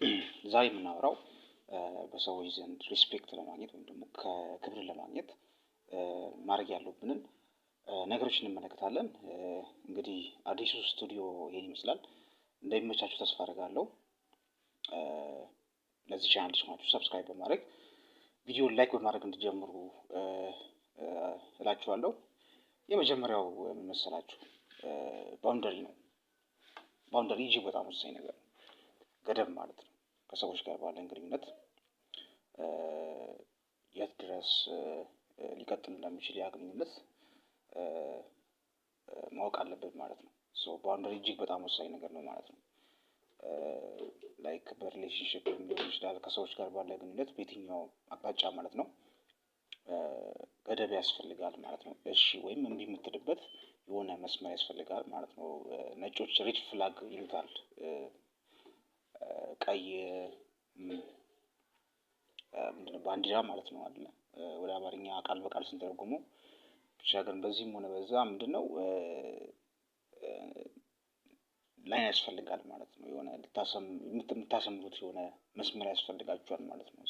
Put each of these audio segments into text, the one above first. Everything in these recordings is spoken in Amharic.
ዛሬ የምናወራው በሰዎች ዘንድ ሪስፔክት ለማግኘት ወይም ደግሞ ከክብር ለማግኘት ማድረግ ያለብንን ነገሮች እንመለከታለን። እንግዲህ አዲሱ ስቱዲዮ ይሄን ይመስላል። እንደሚመቻችሁ ተስፋ አደርጋለሁ። ለዚህ ቻናል አዲስ ናችሁ ሰብስክራይብ በማድረግ ቪዲዮን ላይክ በማድረግ እንድትጀምሩ እላችኋለሁ። የመጀመሪያው ምን መሰላችሁ? ባውንደሪ ነው። ባውንደሪ እጅግ በጣም ወሳኝ ነገር ነው። ገደብ ማለት ነው። ከሰዎች ጋር ባለን ግንኙነት የት ድረስ ሊቀጥል እንደሚችል ያ ግንኙነት ማወቅ አለበት ማለት ነው። ባውንደሪ እጅግ በጣም ወሳኝ ነገር ነው ማለት ነው። ላይክ በሪሌሽንሺፕ ሊሆን ይችላል፣ ከሰዎች ጋር ባለ ግንኙነት በየትኛው አቅጣጫ ማለት ነው ገደብ ያስፈልጋል ማለት ነው። እሺ ወይም እምቢ የምትልበት የሆነ መስመር ያስፈልጋል ማለት ነው። ነጮች ሬድ ፍላግ ይሉታል። ቀይ ባንዲራ ማለት ነው አይደል? ወደ አማርኛ ቃል በቃል ስንተረጉመው ብቻ ግን በዚህም ሆነ በዛ ምንድነው ላይን ያስፈልጋል ማለት ነው። የሆነ የምታሰምሩት የሆነ መስመር ያስፈልጋችኋል ማለት ነው።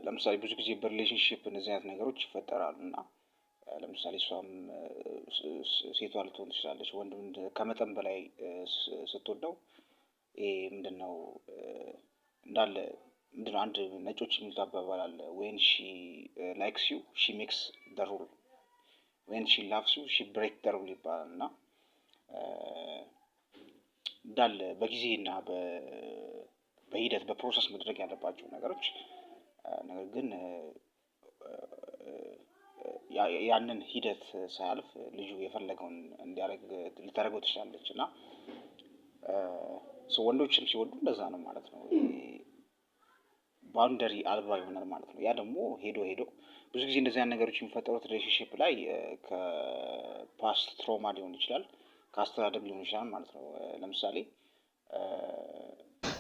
ለምሳሌ ብዙ ጊዜ በሪሌሽንሺፕ እንደዚህ አይነት ነገሮች ይፈጠራሉ እና ለምሳሌ እሷም ሴቷ ልትሆን ትችላለች፣ ወንድም ከመጠን በላይ ስትወደው ምንድነው እንዳለ ምንድነው አንድ ነጮች የሚሉት አባባል አለ። when she likes you she makes the rule, when she loves you she break the rule ይባላል እና እንዳለ በጊዜና በሂደት በፕሮሰስ መድረግ ያለባቸው ነገሮች ነገር ግን ያንን ሂደት ሳያልፍ ልጁ የፈለገውን እንዲያደርግ ልታደርገው ትችላለች እና ወንዶችም ሲወዱ እንደዛ ነው ማለት ነው። ባውንደሪ አልባ ይሆናል ማለት ነው። ያ ደግሞ ሄዶ ብዙ ጊዜ እንደዚህ አይነት ነገሮች የሚፈጠሩት ሪሌሽንሺፕ ላይ ከፓስት ትራውማ ሊሆን ይችላል፣ ከአስተዳደግ ሊሆን ይችላል ማለት ነው።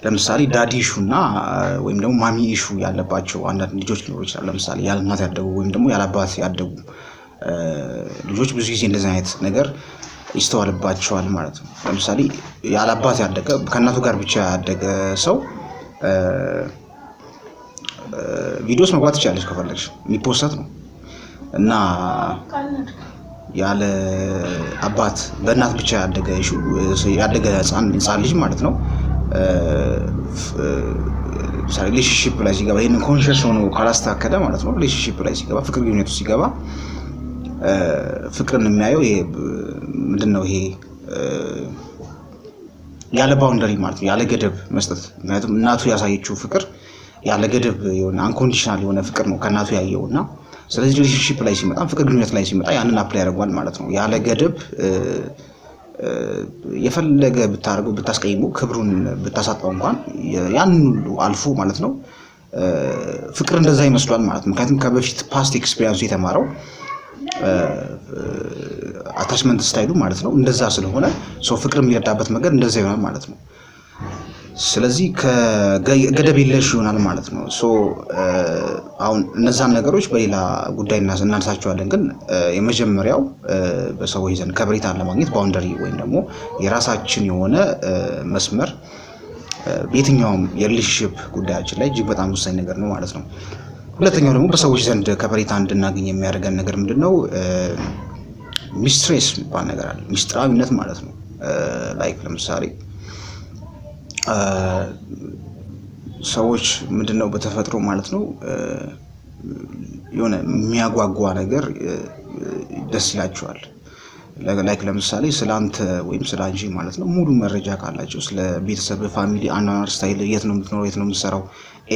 ለምሳሌ ዳዲ ኢሹ እና ወይም ደግሞ ማሚ ኢሹ ያለባቸው አንዳንድ ልጆች ሊኖሩ ይችላል። ለምሳሌ ያለ እናት ያደጉ ወይም ደግሞ ያለ አባት ያደጉ ልጆች ብዙ ጊዜ እንደዚህ አይነት ነገር ይስተዋልባቸዋል ማለት ነው። ለምሳሌ ያለ አባት ያደገ ከእናቱ ጋር ብቻ ያደገ ሰው ቪዲዮስ መግባት ትችላለች ከፈለግሽ፣ የሚፖሰት ነው እና ያለ አባት በእናት ብቻ ያደገ ህፃን ልጅ ማለት ነው ሪሌሽንሺፕ ላይ ሲገባ ይሄንን ኮንሺየስ ሆኖ ካላስተካከለ ማለት ነው ሪሌሽንሺፕ ላይ ሲገባ ፍቅር ግንኙነቱ ሲገባ ፍቅርን የሚያየው ይሄ ምንድነው ይሄ ያለ ባውንደሪ ማለት ነው፣ ያለ ገደብ መስጠት። ምክንያቱም እናቱ ያሳየችው ፍቅር ያለ ገደብ የሆነ አንኮንዲሽናል የሆነ ፍቅር ነው ከእናቱ ያየውና ስለዚህ ሪሌሽንሺፕ ላይ ሲመጣ ፍቅር ግንኙነት ላይ ሲመጣ ያንን አፕላይ ያደርጋል ማለት ነው። ያለ ገደብ የፈለገ ብታደርገው ብታስቀይሙ ክብሩን ብታሳጣው እንኳን ያንን ሁሉ አልፎ ማለት ነው ፍቅር እንደዛ ይመስሏል ማለት ነው። ምክንያቱም ከበፊት ፓስት ኤክስፒሪየንስ የተማረው አታችመንት ስታይሉ ማለት ነው እንደዛ ስለሆነ ፍቅር የሚረዳበት መንገድ እንደዛ ይሆናል ማለት ነው። ስለዚህ ከገደብ የለሽ ይሆናል ማለት ነው። አሁን እነዛን ነገሮች በሌላ ጉዳይ እናነሳቸዋለን። ግን የመጀመሪያው በሰዎች ዘንድ ከበሬታን ለማግኘት ባውንደሪ ወይም ደግሞ የራሳችን የሆነ መስመር በየትኛውም የሪሌሽንሺፕ ጉዳያችን ላይ እጅግ በጣም ወሳኝ ነገር ነው ማለት ነው። ሁለተኛው ደግሞ በሰዎች ዘንድ ከበሬታ እንድናገኝ የሚያደርገን ነገር ምንድነው? ሚስትሬስ የሚባል ነገር አለ። ሚስጥራዊነት ማለት ነው። ላይክ ለምሳሌ ሰዎች ምንድነው በተፈጥሮ ማለት ነው የሆነ የሚያጓጓ ነገር ደስ ይላቸዋል። ላይክ ለምሳሌ ስላንተ ወይም ስላንቺ ማለት ነው ሙሉ መረጃ ካላቸው ስለ ቤተሰብ ፋሚሊ አኗኗር ስታይል፣ የት ነው የምትኖረው፣ የት ነው የምትሰራው፣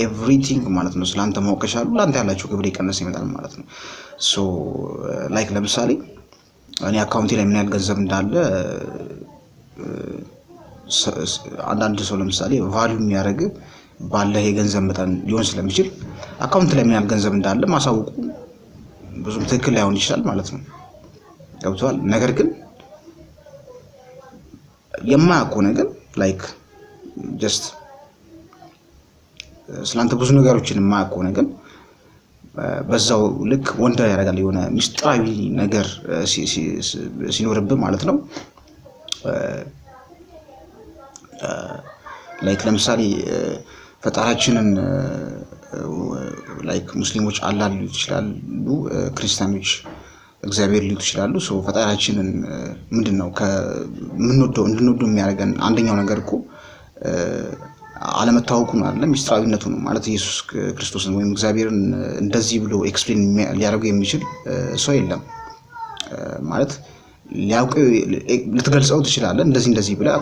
ኤቭሪቲንግ ማለት ነው ስላንተ ማወቅ ከቻሉ ላንተ ያላቸው ክብር ይቀነስ ይመጣል ማለት ነው። ላይክ ለምሳሌ እኔ አካውንቴ ላይ ምን ያህል ገንዘብ እንዳለ አንዳንድ ሰው ለምሳሌ ቫልዩ የሚያደርግ ባለ የገንዘብ መጠን ሊሆን ስለሚችል አካውንት ላይ ምን ያህል ገንዘብ እንዳለ ማሳወቁ ብዙም ትክክል ላይሆን ይችላል ማለት ነው። ገብቷል? ነገር ግን የማያውቁ ነገር ላይክ ጀስት ስላንተ ብዙ ነገሮችን የማያውቁ ነገር በዛው ልክ ወንደር ያደርጋል። የሆነ ሚስጥራዊ ነገር ሲኖርብህ ማለት ነው ላይክ ለምሳሌ ፈጣሪያችንን ላይክ ሙስሊሞች አላህ ሊሉት ይችላሉ፣ ክርስቲያኖች እግዚአብሔር ሊሉት ይችላሉ። ሶ ፈጣሪያችንን ምንድነው ከምንወደው እንድንወደው የሚያደርገን አንደኛው ነገር እኮ አለመታወቁ ነው አይደል? ሚስጥራዊነቱ ነው ማለት ኢየሱስ ክርስቶስን ወይም እግዚአብሔርን እንደዚህ ብሎ ኤክስፕሌን ሊያደርገው የሚችል ሰው የለም ማለት ሊያውቀው ልትገልጸው ትችላለህ እንደዚህ ብለህ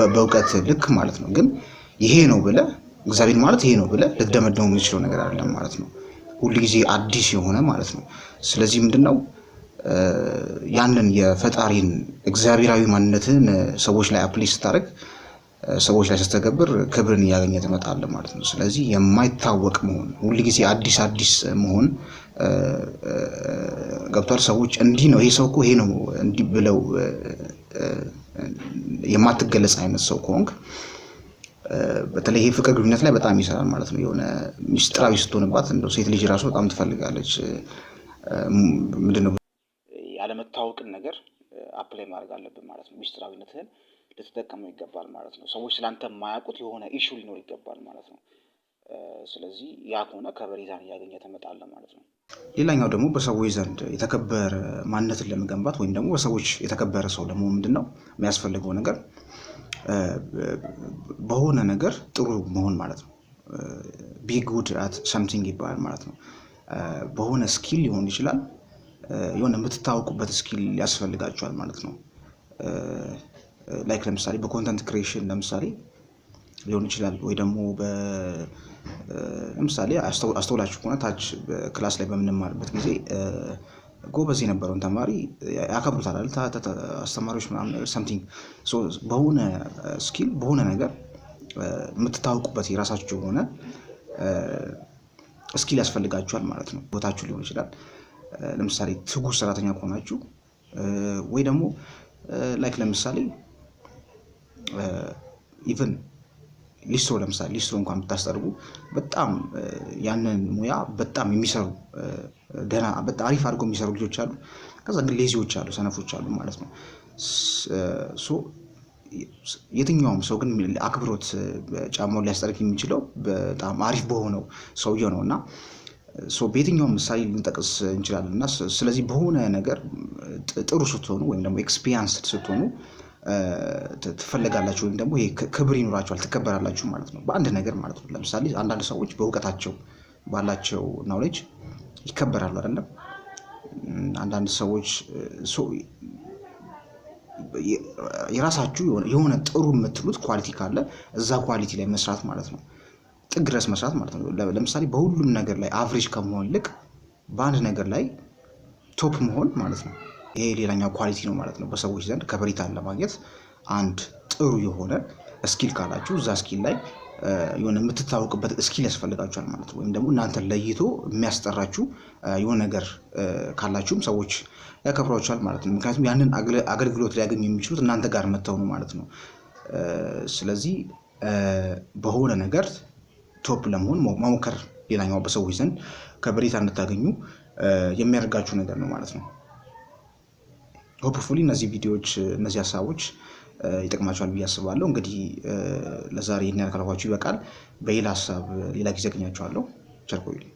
በእውቀት ልክ ማለት ነው። ግን ይሄ ነው ብለህ እግዚአብሔር ማለት ይሄ ነው ብለህ ልትደመደመው የምትችለው ነገር አይደለም ማለት ነው። ሁሉ ጊዜ አዲስ የሆነ ማለት ነው። ስለዚህ ምንድነው ያንን የፈጣሪን እግዚአብሔራዊ ማንነትን ሰዎች ላይ አፕላይ ስታደርግ ሰዎች ላይ ስትተገብር ክብርን እያገኘ ትመጣለህ ማለት ነው። ስለዚህ የማይታወቅ መሆን ሁሉ ጊዜ አዲስ መሆን ገብቷል። ሰዎች እንዲህ ነው ይሄ ሰው እኮ ይሄ ነው እንዲህ ብለው የማትገለጽ አይነት ሰው ከሆንክ በተለይ ይሄ ፍቅር ግንኙነት ላይ በጣም ይሰራል ማለት ነው። የሆነ ሚስጥራዊ ስትሆንባት እንደው ሴት ልጅ ራሱ በጣም ትፈልጋለች። ምንድነው ያለመታወቅን ነገር አፕላይ ማድረግ አለብን ማለት ነው። ሚስጥራዊነትህን ልትጠቀመው ይገባል ማለት ነው። ሰዎች ስላንተ የማያውቁት የሆነ ኢሹ ሊኖር ይገባል ማለት ነው። ስለዚህ ያ ከሆነ ከበሬታን እያገኘ ትመጣለህ ማለት ነው። ሌላኛው ደግሞ በሰዎች ዘንድ የተከበረ ማንነትን ለመገንባት ወይም ደግሞ በሰዎች የተከበረ ሰው ደግሞ ምንድነው የሚያስፈልገው ነገር በሆነ ነገር ጥሩ መሆን ማለት ነው። ቢ ጉድ አት ሰምቲንግ ይባላል ማለት ነው። በሆነ ስኪል ሊሆን ይችላል፣ የሆነ የምትታወቁበት ስኪል ያስፈልጋቸዋል ማለት ነው። ላይክ ለምሳሌ በኮንተንት ክሬሽን ለምሳሌ ሊሆን ይችላል፣ ወይ ደግሞ ለምሳሌ አስተውላችሁ ከሆነ ታች ክላስ ላይ በምንማርበት ጊዜ ጎበዝ የነበረውን ተማሪ ያከብሩታል አይደል? አስተማሪዎች ምናምን ሰምቲንግ በሆነ ስኪል በሆነ ነገር የምትታወቁበት የራሳችሁ የሆነ ስኪል ያስፈልጋችኋል ማለት ነው። ቦታችሁ ሊሆን ይችላል። ለምሳሌ ትጉህ ሰራተኛ ከሆናችሁ ወይ ደግሞ ላይክ ለምሳሌ ኢቭን ሊስትሮ ለምሳሌ ሊስትሮ እንኳን ብታስጠርጉ በጣም ያንን ሙያ በጣም የሚሰሩ ደህና በጣም አሪፍ አድርገው የሚሰሩ ልጆች አሉ። ከዛ ግን ሌዚዎች አሉ፣ ሰነፎች አሉ ማለት ነው። የትኛውም ሰው ግን አክብሮት ጫማውን ሊያስጠርግ የሚችለው በጣም አሪፍ በሆነው ሰውየው ነው እና በየትኛውም ምሳሌ ልንጠቅስ እንችላለን። እና ስለዚህ በሆነ ነገር ጥሩ ስትሆኑ ወይም ደግሞ ኤክስፒሪየንስድ ስትሆኑ ትፈልጋላችሁ ወይም ደግሞ ይሄ ክብር ይኖራችኋል፣ ትከበራላችሁ ማለት ነው በአንድ ነገር ማለት ነው። ለምሳሌ አንዳንድ ሰዎች በእውቀታቸው ባላቸው ናውሌጅ ይከበራሉ አይደለም። አንዳንድ ሰዎች የራሳችሁ የሆነ ጥሩ የምትሉት ኳሊቲ ካለ እዛ ኳሊቲ ላይ መስራት ማለት ነው፣ ጥግ ድረስ መስራት ማለት ነው። ለምሳሌ በሁሉም ነገር ላይ አቨሬጅ ከመሆን ይልቅ በአንድ ነገር ላይ ቶፕ መሆን ማለት ነው። ይሄ ሌላኛው ኳሊቲ ነው ማለት ነው። በሰዎች ዘንድ ከበሬታን ለማግኘት አንድ ጥሩ የሆነ ስኪል ካላችሁ እዛ ስኪል ላይ የሆነ የምትታወቅበት ስኪል ያስፈልጋችኋል ማለት ነው። ወይም ደግሞ እናንተን ለይቶ የሚያስጠራችሁ የሆነ ነገር ካላችሁም ሰዎች ያከብሯችኋል ማለት ነው። ምክንያቱም ያንን አገልግሎት ሊያገኙ የሚችሉት እናንተ ጋር መጥተው ነው ማለት ነው። ስለዚህ በሆነ ነገር ቶፕ ለመሆን መሞከር ሌላኛው በሰዎች ዘንድ ከበሬታ እንድታገኙ የሚያደርጋችሁ ነገር ነው ማለት ነው። ሆፕፉሊ እነዚህ ቪዲዮዎች እነዚህ ሀሳቦች ይጠቅማችኋል ብዬ አስባለሁ። እንግዲህ ለዛሬ ይህን ያልኳችሁ ይበቃል። በሌላ ሀሳብ ሌላ ጊዜ አገኛችኋለሁ። ቸር ቆዩልኝ።